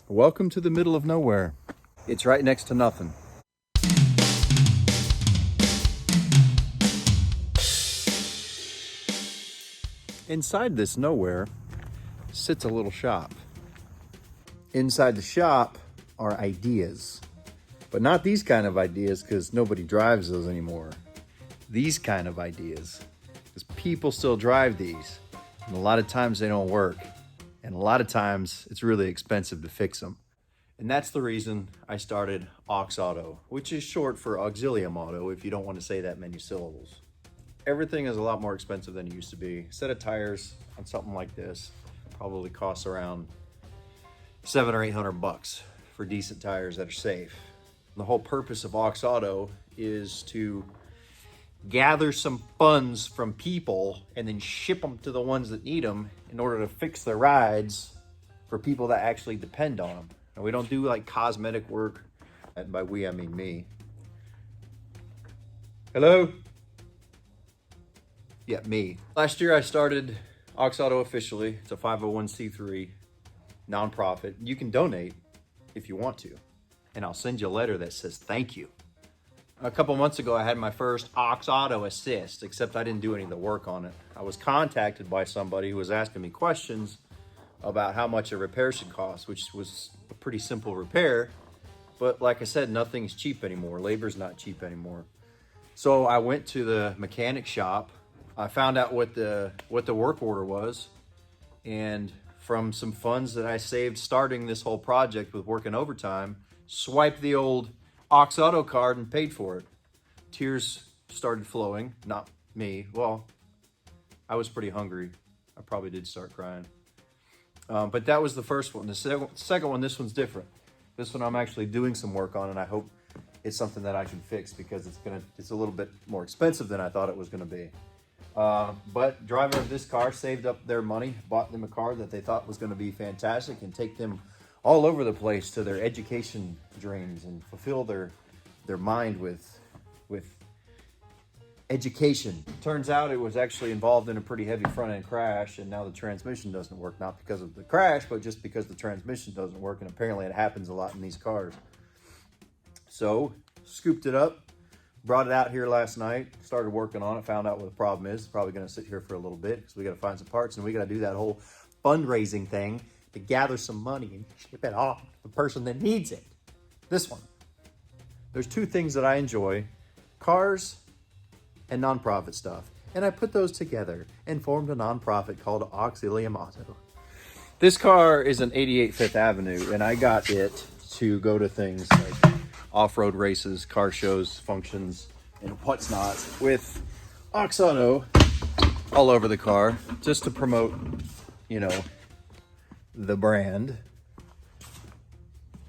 Welcome to the middle of nowhere. It's right next to nothing. Inside this nowhere sits a little shop. Inside the shop are ideas, but not these kind of ideas because nobody drives those anymore. These kind of ideas, because people still drive these, and a lot of times they don't work, and a lot of times it's really expensive to fix them. And that's the reason I started Aux Auto, which is short for Auxilium Auto if you don't want to say that many syllables. Everything is a lot more expensive than it used to be. A set of tires on something like this probably costs around $700 or $800 for decent tires that are safe. The whole purpose of Aux Auto is to gather some funds from people and then ship them to the ones that need them in order to fix their rides for people that actually depend on them. And we don't do like cosmetic work, and by we I mean me. Hello? Yeah, me. Last year I started Aux Auto officially. It's a 501c3 nonprofit. You can donate if you want to, and I'll send you a letter that says thank you. A couple months ago, I had my first Aux Auto assist, except I didn't do any of the work on it. I was contacted by somebody who was asking me questions about how much a repair should cost, which was a pretty simple repair. But like I said, nothing's cheap anymore. Labor's not cheap anymore. So I went to the mechanic shop. I found out what the work order was, and from some funds that I saved starting this whole project with working overtime, swiped the old Aux Auto card and paid for it. Tears started flowing, not me. Well, I was pretty hungry. I probably did start crying. But that was the first one. The second one, this one's different. This one I'm actually doing some work on, and I hope it's something that I can fix because it's a little bit more expensive than I thought it was gonna be. But driver of this car saved up their money, bought them a car that they thought was going to be fantastic and take them all over the place to their education dreams and fulfill their mind with education. Turns out it was actually involved in a pretty heavy front end crash, and now the transmission doesn't work, not because of the crash, but just because the transmission doesn't work, and apparently it happens a lot in these cars. So scooped it up, brought it out here last night, started working on it, found out what the problem is. It's probably going to sit here for a little bit because we got to find some parts and we got to do that whole fundraising thing to gather some money and ship it off to the person that needs it. This one. There's two things that I enjoy: cars and nonprofit stuff. And I put those together and formed a nonprofit called Auxilium Auto. This car is an 88 Fifth Avenue, and I got it to go to things like off-road races, car shows, functions, and what's not with Aux Auto all over the car, just to promote, the brand.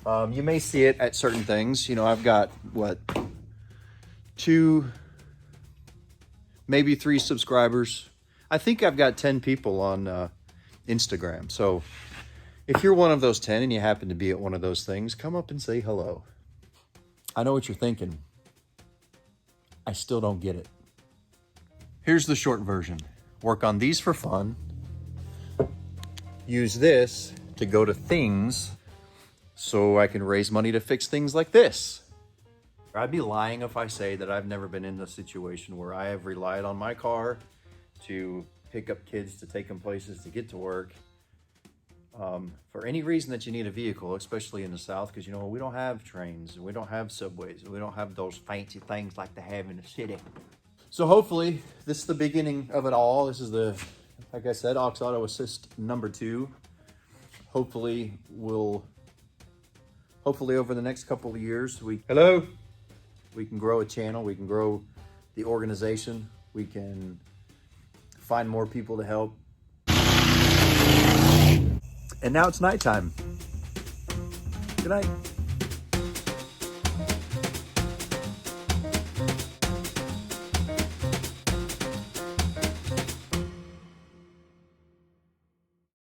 You may see it at certain things. I've got, 2, maybe 3 subscribers. I think I've got 10 people on Instagram. So if you're one of those 10 and you happen to be at one of those things, come up and say hello. I know what you're thinking. I still don't get it. Here's the short version. Work on these for fun. Use this to go to things so I can raise money to fix things like this. I'd be lying if I say that I've never been in a situation where I have relied on my car to pick up kids, to take them places, to get to work. For any reason that you need a vehicle, especially in the South, because we don't have trains and we don't have subways and we don't have those fancy things like they have in the city. So hopefully this is the beginning of it all. This is like I said, Aux Auto Assist number 2. Hopefully over the next couple of years, we can grow a channel, we can grow the organization, we can find more people to help. And now it's nighttime. Good night.